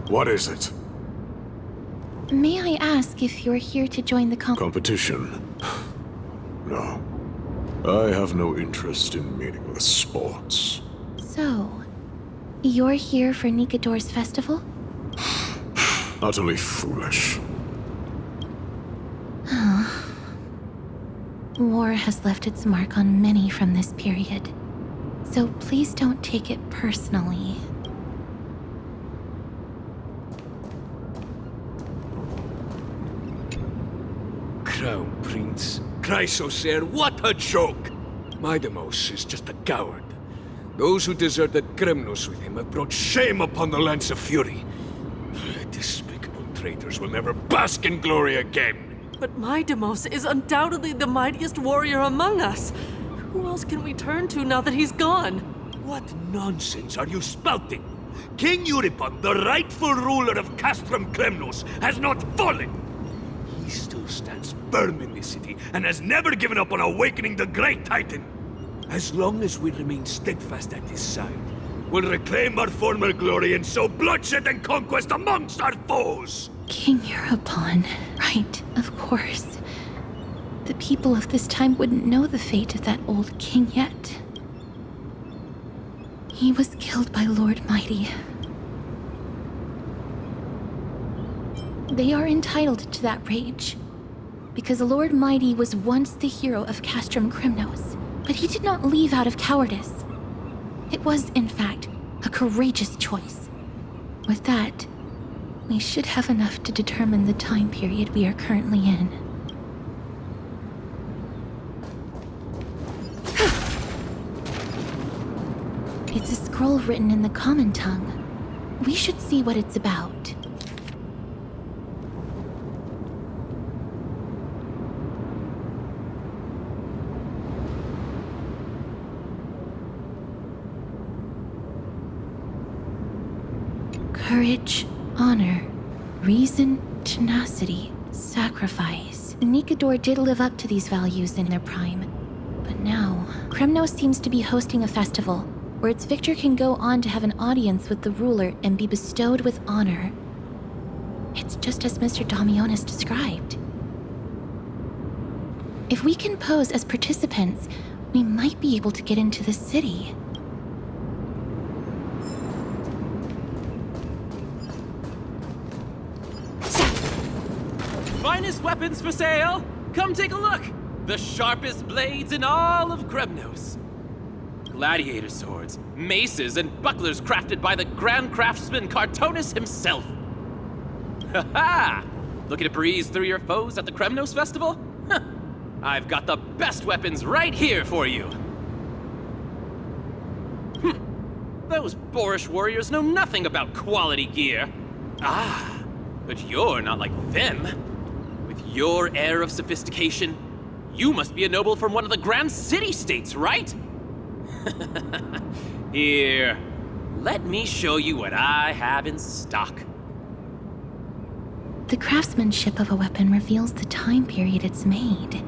What is it? May I ask if you're here to join the Competition? No. I have no interest in meaningless sports. So, you're here for Nikador's festival? Utterly foolish. War has left its mark on many from this period, so please don't take it personally. Crown Prince. Chrysocer, what a joke! Midemos is just a coward. Those who deserted Kremnos with him have brought shame upon the Lance of Fury. Despicable traitors will never bask in glory again. But Midemos is undoubtedly the mightiest warrior among us. Who else can we turn to now that he's gone? What nonsense are you spouting? King Euripon, the rightful ruler of Castrum Kremnos, has not fallen. He still stands firm in this city and has never given up on awakening the great Titan. As long as we remain steadfast at his side, we'll reclaim our former glory and sow bloodshed and conquest amongst our foes! King Euripon, right, of course. The people of this time wouldn't know the fate of that old king yet. He was killed by Lord Mighty. They are entitled to that rage, because Lord Mighty was once the hero of Castrum Kremnos, but he did not leave out of cowardice. It was, in fact, a courageous choice. With that, we should have enough to determine the time period we are currently in. It's a scroll written in the common tongue. We should see what it's about. Courage, honor, reason, tenacity, sacrifice. Nikador did live up to these values in their prime. But now, Kremnos seems to be hosting a festival where its victor can go on to have an audience with the ruler and be bestowed with honor. It's just as Mr. Damionis described. If we can pose as participants, we might be able to get into the city. Finest weapons for sale! Come take a look! The sharpest blades in all of Kremnos. Gladiator swords, maces, and bucklers crafted by the grand craftsman Cartonis himself. Ha ha! Looking to breeze through your foes at the Kremnos Festival? Huh. I've got the best weapons right here for you. Those boorish warriors know nothing about quality gear. Ah, but you're not like them. With your air of sophistication, you must be a noble from one of the grand city-states, right? Here, let me show you what I have in stock. The craftsmanship of a weapon reveals the time period it's made.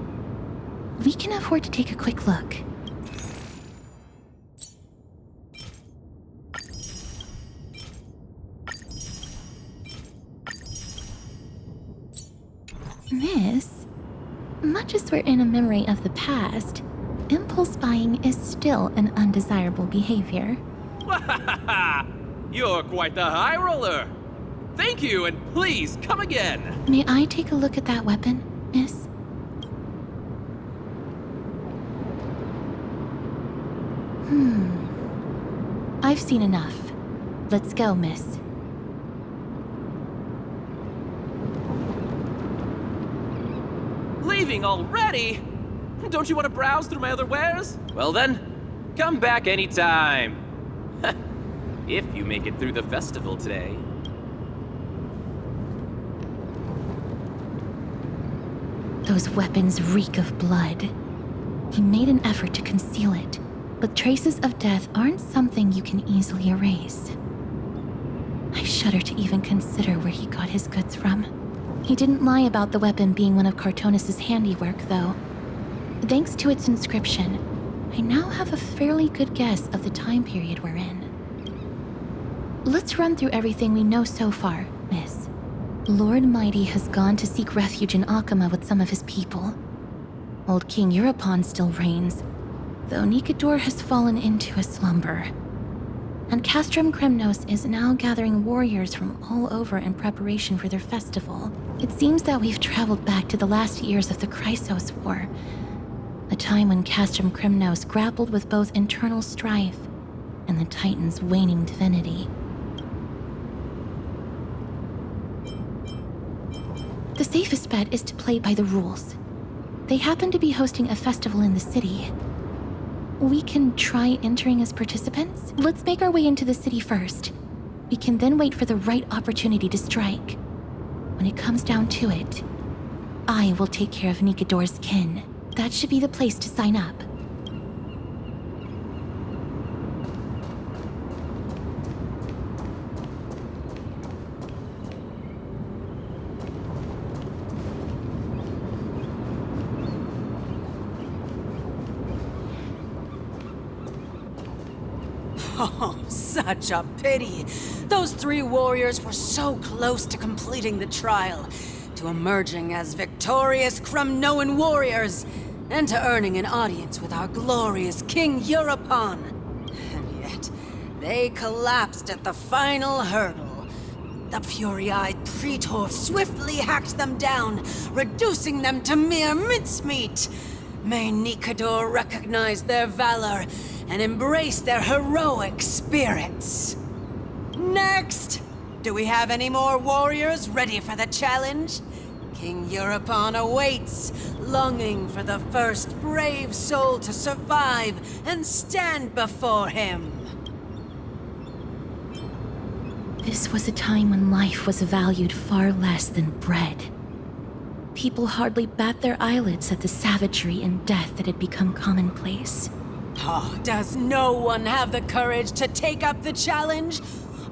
We can afford to take a quick look. Miss, much as we're in a memory of the past, impulse buying is still an undesirable behavior. You're quite the high roller. Thank you, and please come again. May I take a look at that weapon, miss? I've seen enough. Let's go, miss. Leaving already? Don't you want to browse through my other wares? Well then, come back anytime. If you make it through the festival today. Those weapons reek of blood. He made an effort to conceal it, but traces of death aren't something you can easily erase. I shudder to even consider where he got his goods from. He didn't lie about the weapon being one of Cartonis' handiwork, though. Thanks to its inscription, I now have a fairly good guess of the time period we're in. Let's run through everything we know so far, Miss. Lord Mighty has gone to seek refuge in Akama with some of his people. Old King Euripon still reigns, though Nikador has fallen into a slumber. And Castrum Kremnos is now gathering warriors from all over in preparation for their festival. It seems that we've traveled back to the last years of the Chrysos War, a time when Castrum Kremnos grappled with both internal strife and the Titan's waning divinity. The safest bet is to play by the rules. They happen to be hosting a festival in the city. We can try entering as participants? Let's make our way into the city first. We can then wait for the right opportunity to strike. When it comes down to it, I will take care of Nikador's kin. That should be the place to sign up. Oh, such a pity. Those 3 warriors were so close to completing the trial, to emerging as victorious Kremnoan warriors, and to earning an audience with our glorious King Euripon. And yet, they collapsed at the final hurdle. The fury-eyed Praetor swiftly hacked them down, reducing them to mere mincemeat. May Nikador recognize their valor and embrace their heroic spirits. Next! Do we have any more warriors ready for the challenge? King Euripon awaits, longing for the first brave soul to survive and stand before him. This was a time when life was valued far less than bread. People hardly bat their eyelids at the savagery and death that had become commonplace. Oh, does no one have the courage to take up the challenge?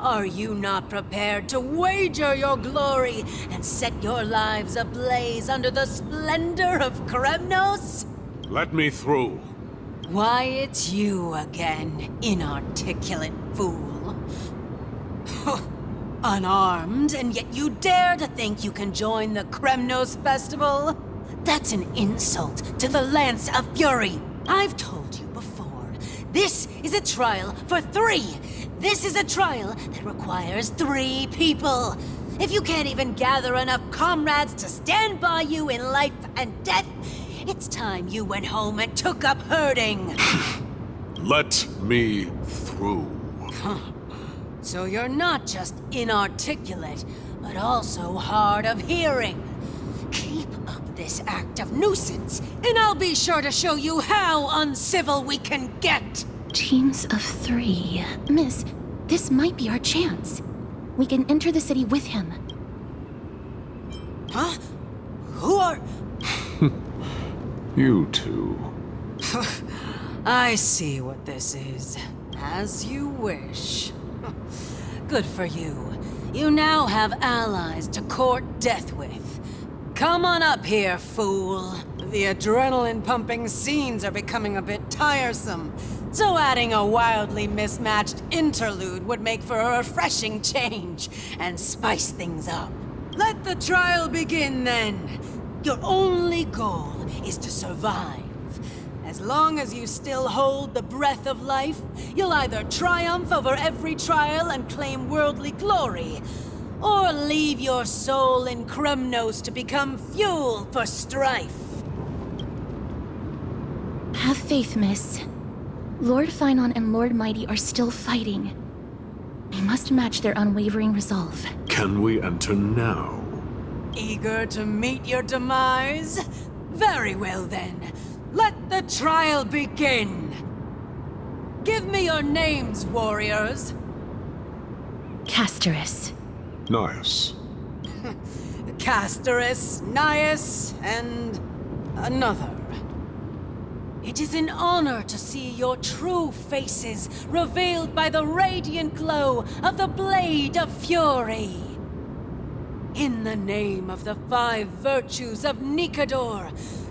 Are you not prepared to wager your glory and set your lives ablaze under the splendor of Kremnos? Let me through. Why, it's you again, inarticulate fool. Unarmed, and yet you dare to think you can join the Kremnos festival? That's an insult to the Lance of Fury. I've told you before, this is a trial for 3. This is a trial that requires 3 people. If you can't even gather enough comrades to stand by you in life and death, it's time you went home and took up herding. Let me through. So you're not just inarticulate, but also hard of hearing. Keep up this act of nuisance, and I'll be sure to show you how uncivil we can get. Teams of 3. Miss, this might be our chance. We can enter the city with him. Huh? Who are... You two. I see what this is. As you wish. Good for you. You now have allies to court death with. Come on up here, fool. The adrenaline-pumping scenes are becoming a bit tiresome, so adding a wildly mismatched interlude would make for a refreshing change and spice things up. Let the trial begin, then. Your only goal is to survive. As long as you still hold the breath of life, you'll either triumph over every trial and claim worldly glory, or leave your soul in Kremnos to become fuel for strife. Have faith, miss. Lord Finon and Lord Mighty are still fighting. We must match their unwavering resolve. Can we enter now? Eager to meet your demise? Very well then. Let the trial begin. Give me your names, warriors. Castorus. Nice. Castorus, Nias, and another. It is an honor to see your true faces revealed by the radiant glow of the Blade of Fury. In the name of the 5 virtues of Nikador,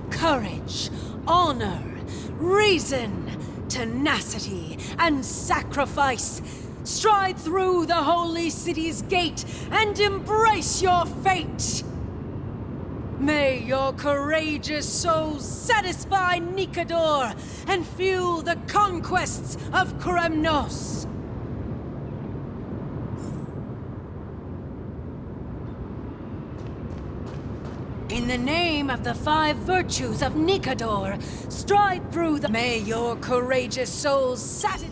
courage, honor, reason, tenacity, and sacrifice, stride through the holy city's gate and embrace your fate. May your courageous souls satisfy Nikador and fuel the conquests of Kremnos. In the name of the 5 virtues of Nikador, stride through the... May your courageous souls satisfy...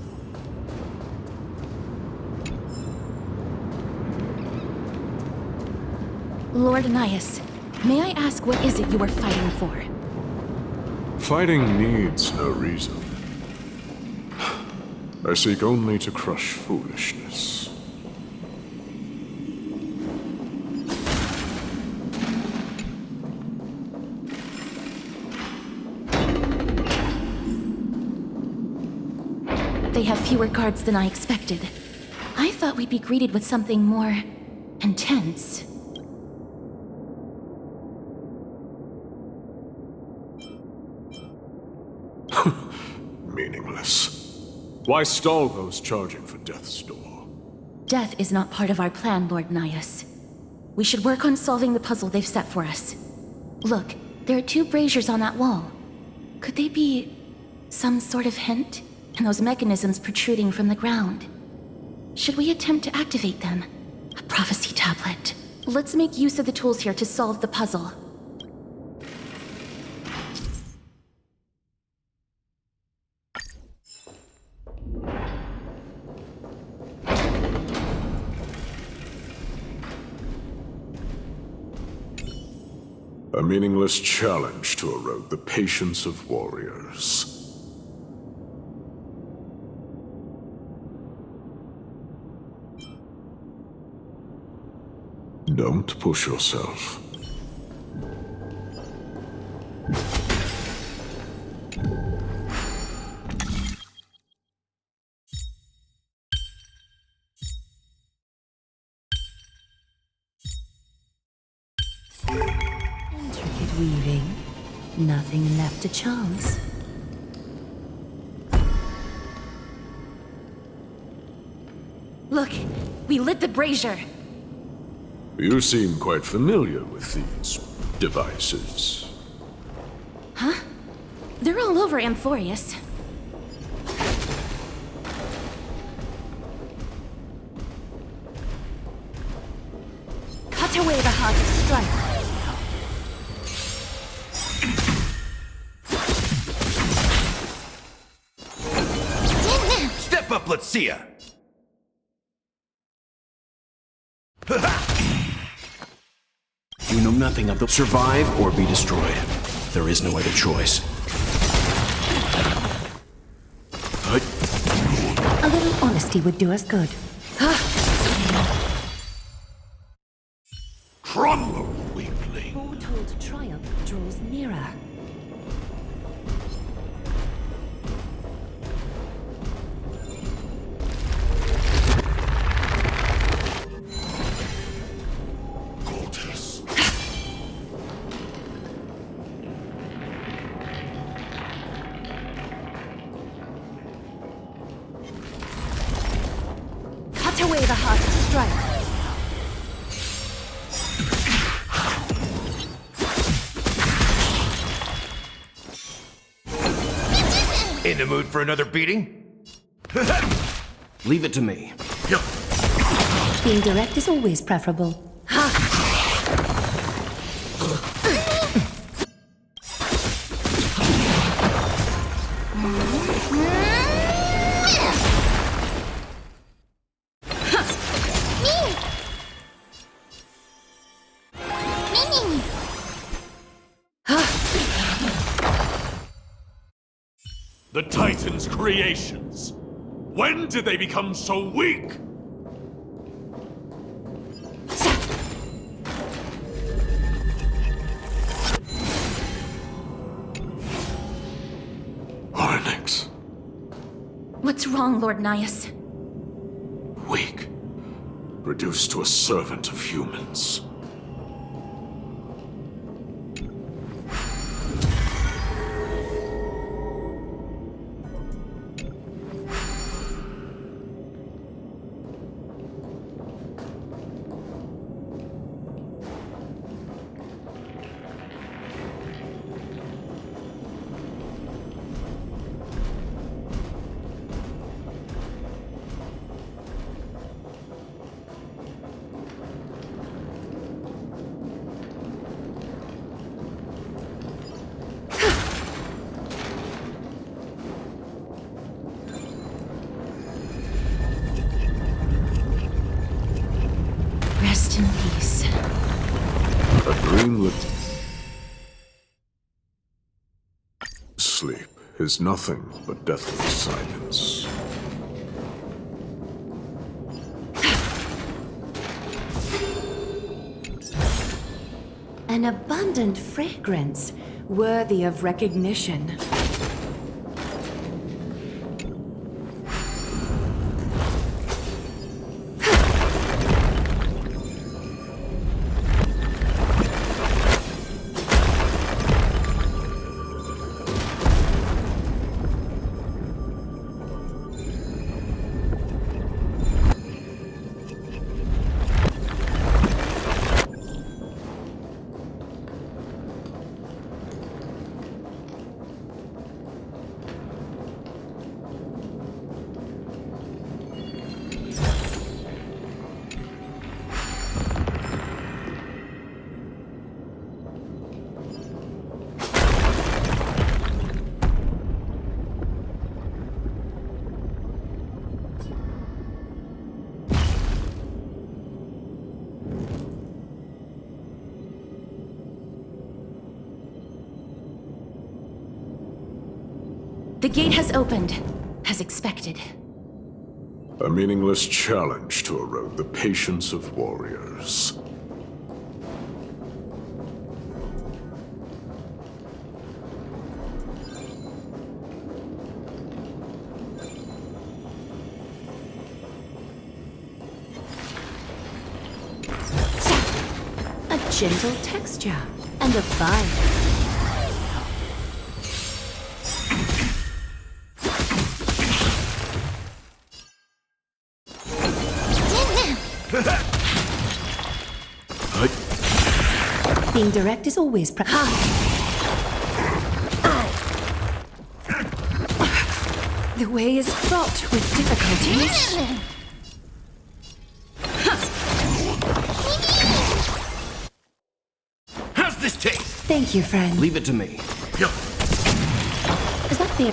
Lord Anias, may I ask what is it you are fighting for? Fighting needs no reason. I seek only to crush foolishness. They have fewer guards than I expected. I thought we'd be greeted with something more... intense. Meaningless. Why stall those charging for death's door? Death is not part of our plan, Lord Nias. We should work on solving the puzzle they've set for us. Look, there are 2 braziers on that wall. Could they be... some sort of hint? And those mechanisms protruding from the ground. Should we attempt to activate them? A prophecy tablet. Let's make use of the tools here to solve the puzzle. A meaningless challenge to erode the patience of warriors. Don't push yourself. Intricate weaving. Nothing left to chance. Look, we lit the brazier. You seem quite familiar with these devices. Huh? They're all over Amphorius. Cut away the heart of strife. Step up, let's see ya! We know nothing of the survive or be destroyed. There is no other choice. A little honesty would do us good. Crumble, weakling! Foretold triumph draws nearer. Cut away the heart of strife. In the mood for another beating? Leave it to me. Being direct is always preferable. The Titan's creations. When did they become so weak? Onyx. What's wrong, Lord Nias? Weak. Reduced to a servant of humans. A dreamlet sleep is nothing but deathly silence. An abundant fragrance, worthy of recognition. The gate has opened, as expected. A meaningless challenge to erode the patience of warriors. A gentle texture and a fire. Being direct is always The way is fraught with difficulties. How's this taste? Thank you, friend. Leave it to me. Is that the...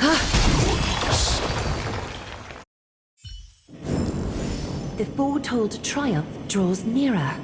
The foretold triumph draws nearer.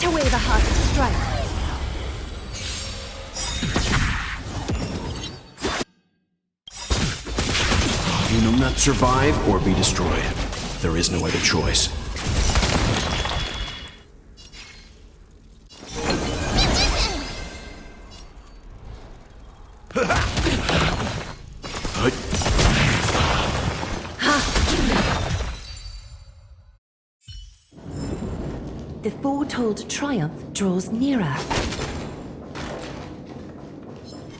Away the heart of strife. You will not survive or be destroyed. There is no other choice. The foretold triumph draws nearer.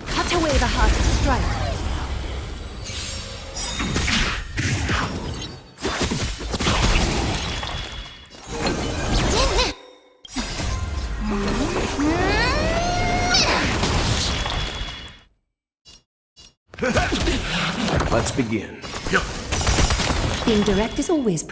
Cut away the heart of strife. Let's begin. Being direct is always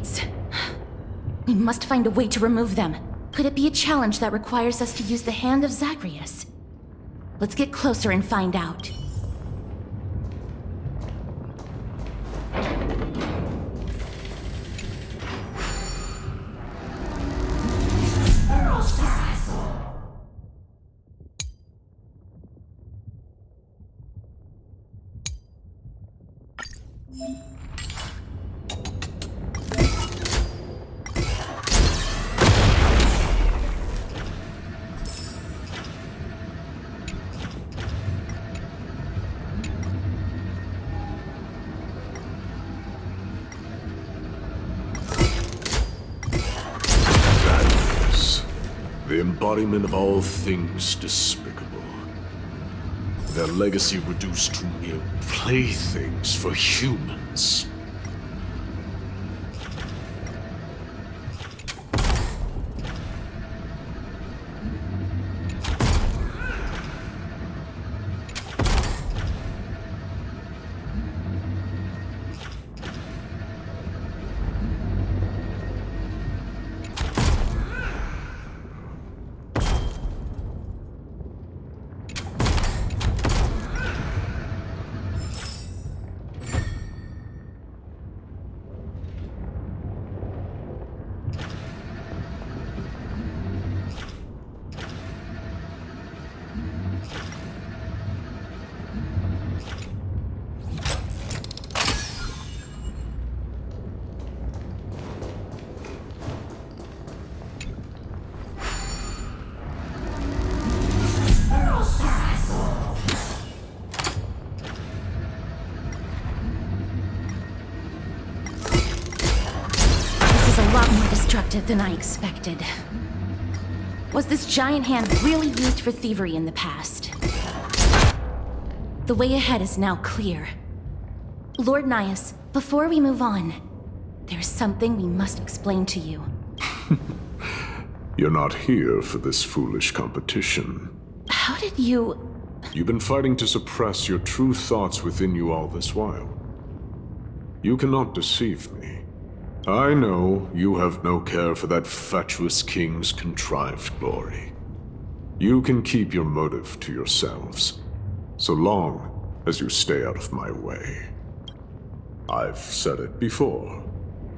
blades. We must find a way to remove them. Could it be a challenge that requires us to use the hand of Zagreus? Let's get closer and find out. The embodiment of all things despicable. Their legacy reduced to mere playthings for humans. A lot more destructive than I expected. Was this giant hand really used for thievery in the past? The way ahead is now clear. Lord Nias, before we move on, there's something we must explain to you. You're not here for this foolish competition. How did you... You've been fighting to suppress your true thoughts within you all this while. You cannot deceive me. I know you have no care for that fatuous king's contrived glory. You can keep your motive to yourselves, so long as you stay out of my way. I've said it before.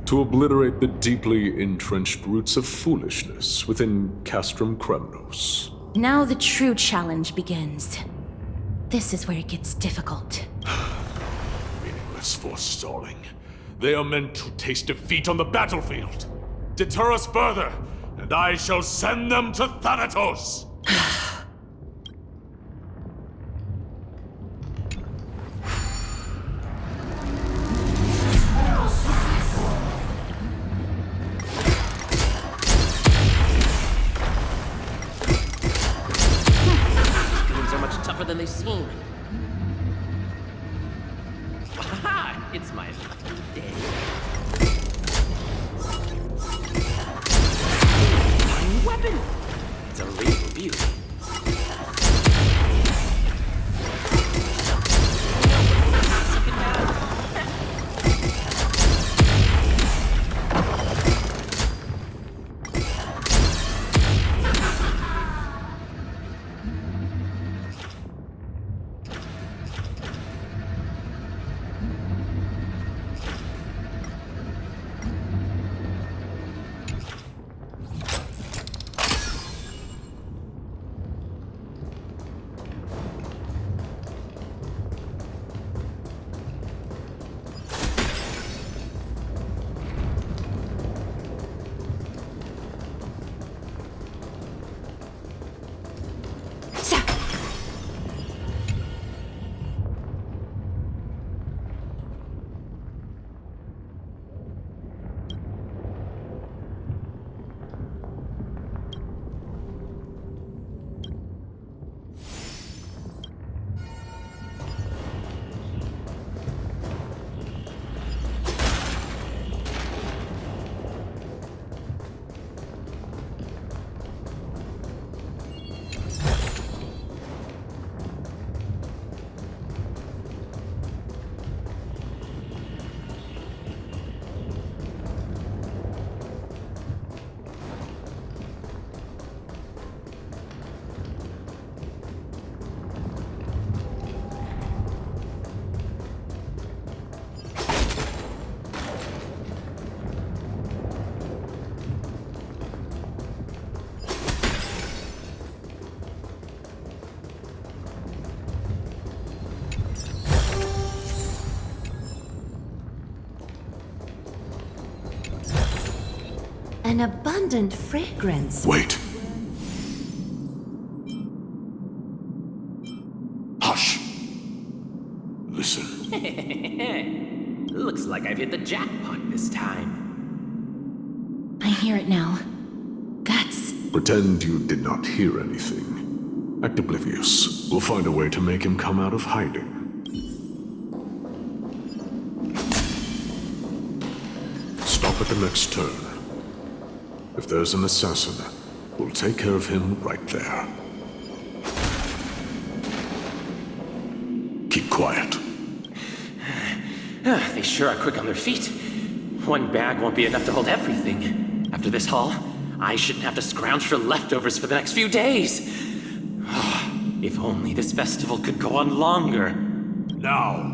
To obliterate the deeply entrenched roots of foolishness within Castrum Kremnos. Now the true challenge begins. This is where it gets difficult. Meaningless forestalling. They are meant to taste defeat on the battlefield. Deter us further, and I shall send them to Thanatos! These are much tougher than they seem. Aha! It's my lucky day. A new weapon! It's a real beauty. An abundant fragrance. Wait. Hush. Listen. Looks like I've hit the jackpot this time. I hear it now. That's... Pretend you did not hear anything. Act oblivious. We'll find a way to make him come out of hiding. Stop at the next turn. If there's an assassin, we'll take care of him right there. Keep quiet. They sure are quick on their feet. One bag won't be enough to hold everything. After this haul, I shouldn't have to scrounge for leftovers for the next few days. If only this festival could go on longer. Now!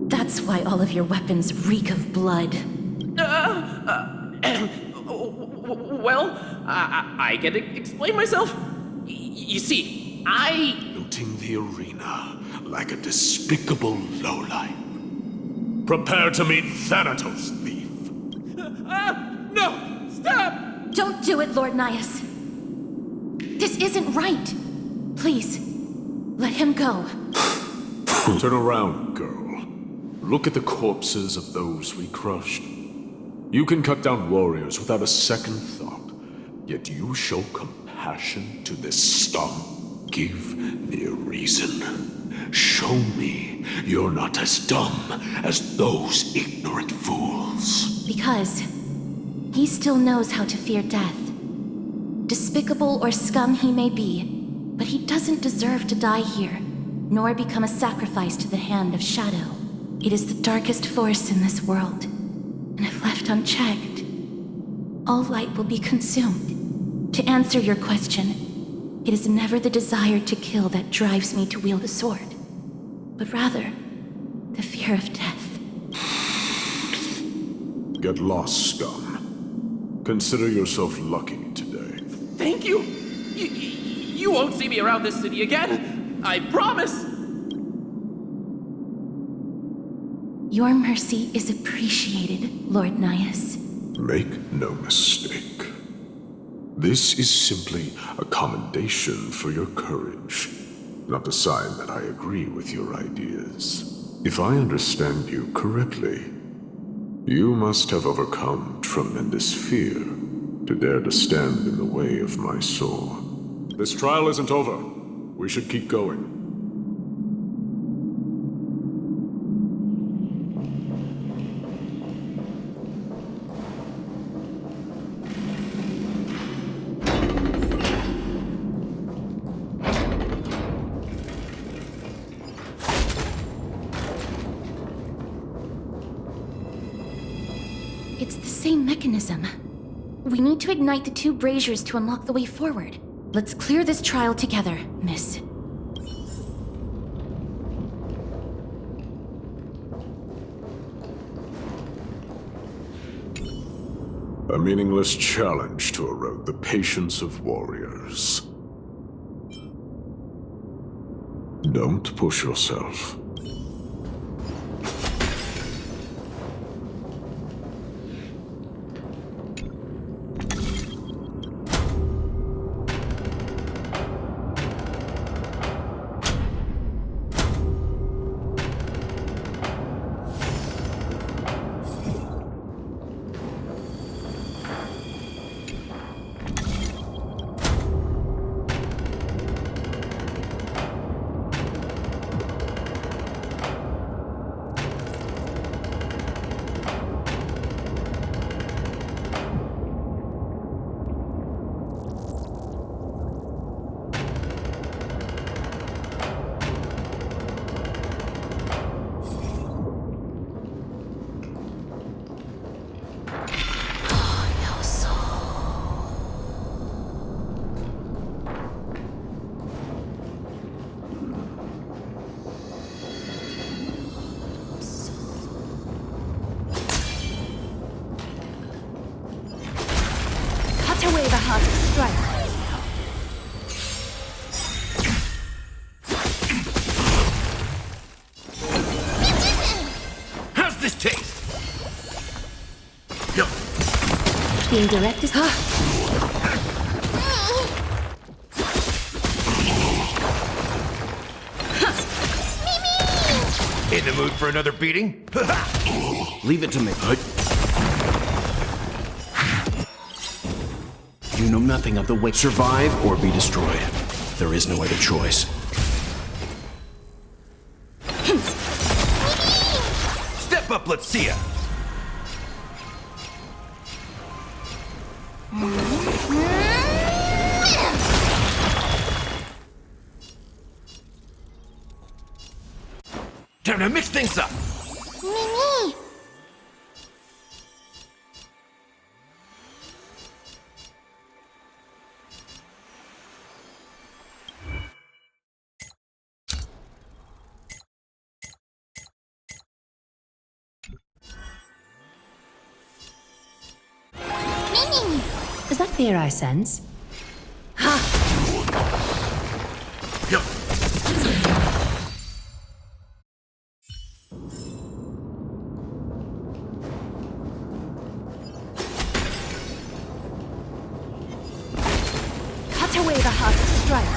That's why all of your weapons reek of blood. Well, I get to explain myself. You see, Looting the arena like a despicable lowlife. Prepare to meet Thanatos, thief. No! Stop! Don't do it, Lord Nias. This isn't right. Please, let him go. Turn around, girl. Look at the corpses of those we crushed. You can cut down warriors without a second thought, yet you show compassion to this scum. Give me a reason. Show me you're not as dumb as those ignorant fools. Because he still knows how to fear death. Despicable or scum he may be, but he doesn't deserve to die here, nor become a sacrifice to the hand of Shadow. It is the darkest force in this world, and if left unchecked, all light will be consumed. To answer your question, it is never the desire to kill that drives me to wield a sword, but rather the fear of death. Get lost, scum. Consider yourself lucky today. Thank you! You won't see me around this city again! I promise! Your mercy is appreciated, Lord Nias. Make no mistake. This is simply a commendation for your courage, not a sign that I agree with your ideas. If I understand you correctly, you must have overcome tremendous fear to dare to stand in the way of my sword. This trial isn't over. We should keep going. It's the same mechanism. We need to ignite the two braziers to unlock the way forward. Let's clear this trial together, miss. A meaningless challenge to erode the patience of warriors. Don't push yourself. Away the heart of strife. Being direct is... In the mood for another beating? Leave it to me. You know nothing of the way. Survive or be destroyed. There is no other choice. Step up, let's see ya! Time to mix things up! Mimi! Mimi! Is that fear I sense? Yup. Cut away the heart of strife.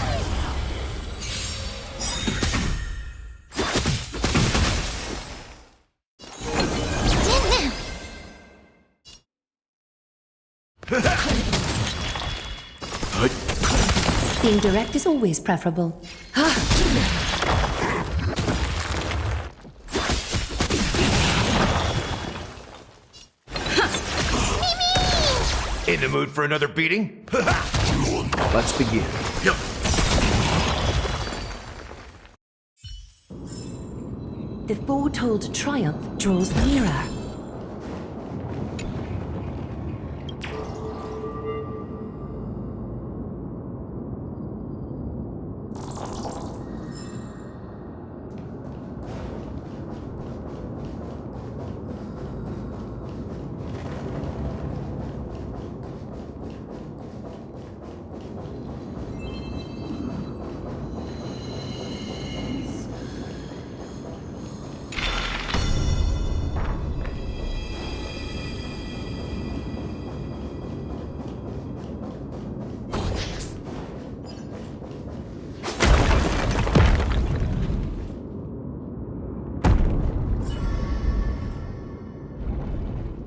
Being direct is always preferable. In the mood for another beating? Let's begin. Yup. The foretold triumph draws nearer.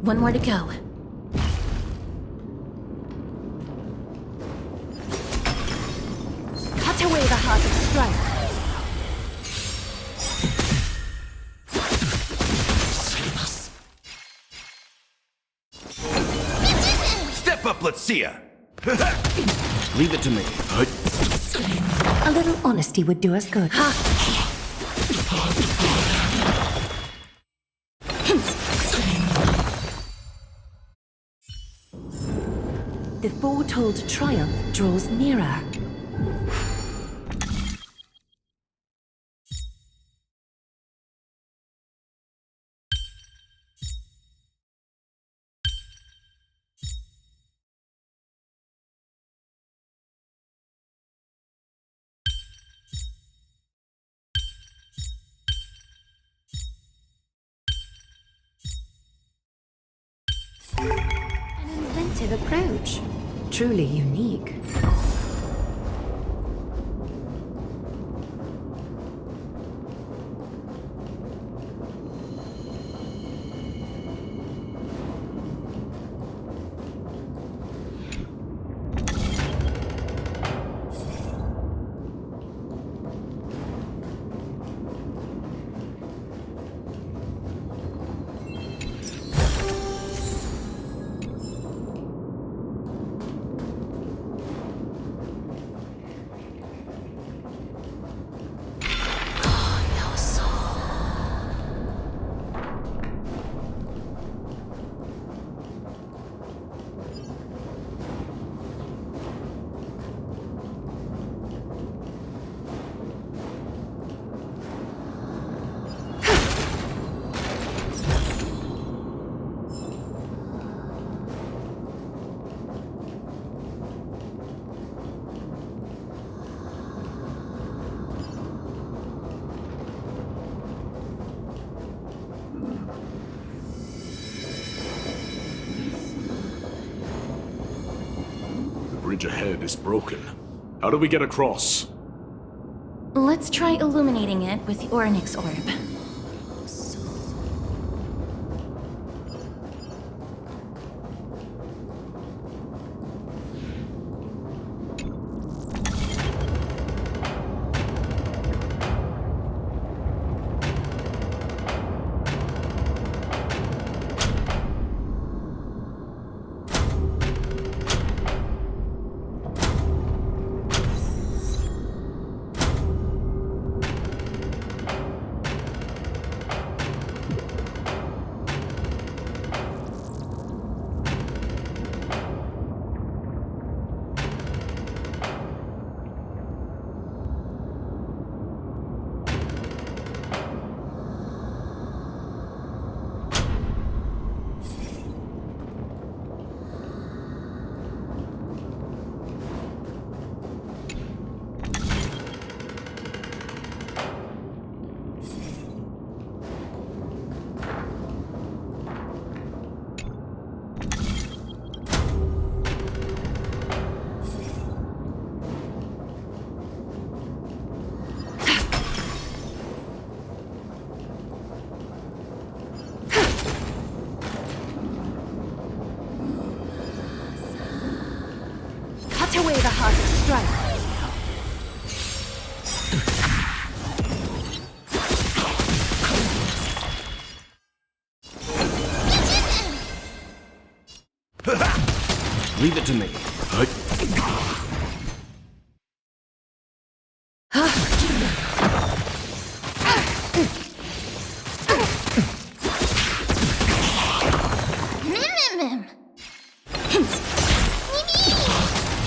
One more to go. Cut away the heart of strife. Step up, let's see ya! Leave it to me. A little honesty would do us good. The foretold triumph draws nearer. An inventive approach. Truly unique. bridge ahead is broken. How do we get across? Let's try illuminating it with the Orynyx orb. Away the heart of strife. Leave it to me.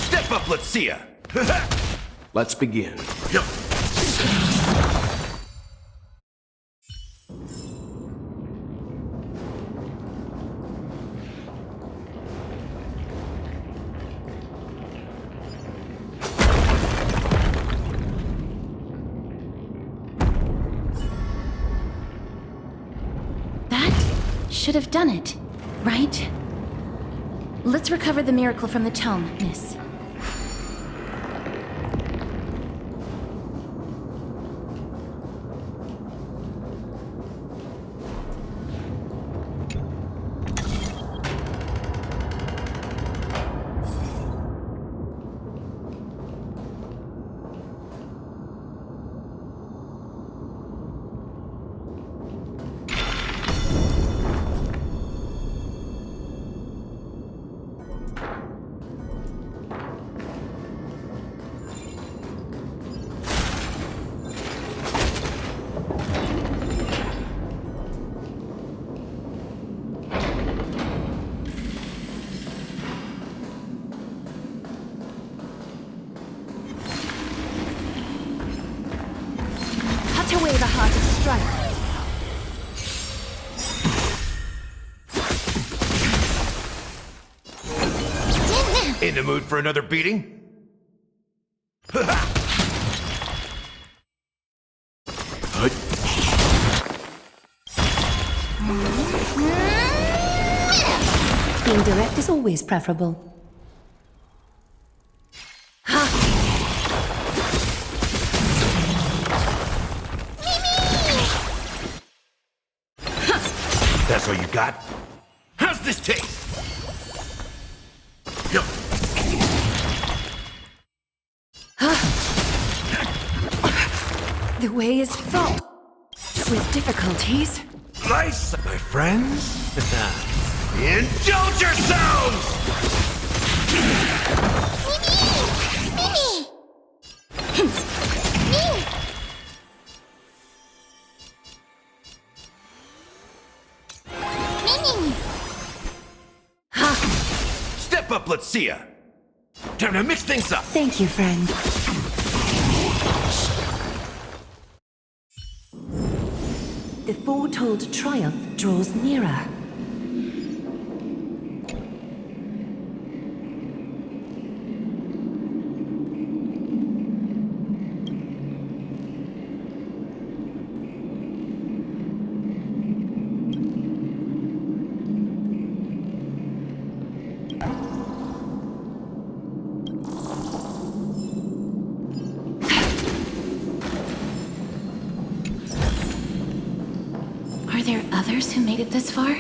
Step up, let's see ya. Let's begin. Should have done it, right? Let's recover the miracle from the tome, miss. Away the heart of strife. In the mood for another beating? Being direct is always preferable. That's all you got? How's this taste? Yo. The way is fraught with difficulties. Nice, my friends. Indulge yourselves! Step up, let's see ya. Time to mix things up. Thank you, friend. The foretold triumph draws nearer. others who made it this far?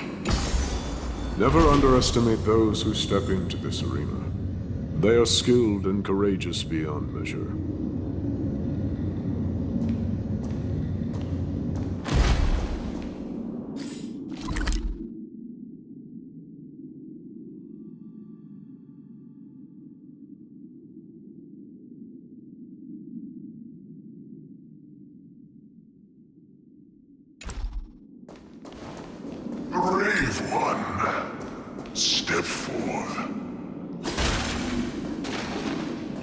Never underestimate those who step into this arena. They are skilled and courageous beyond measure. Brave one, step forth.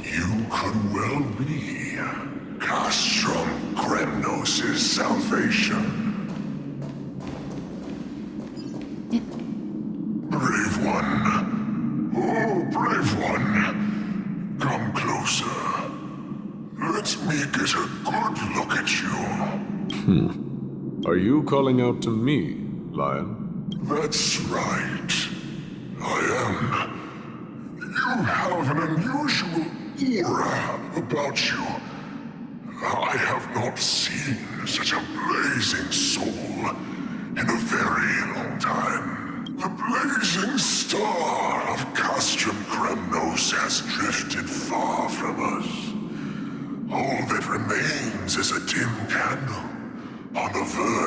You could well be Castrum Kremnos' salvation. Brave one. Oh, brave one. Come closer. Let me get a good look at you. Are you calling out to me, Lion? That's right. I am. You have an unusual aura about you. I have not seen such a blazing soul in a very long time. The blazing star of Castrum Kremnos has drifted far from us. All that remains is a dim candle on the verge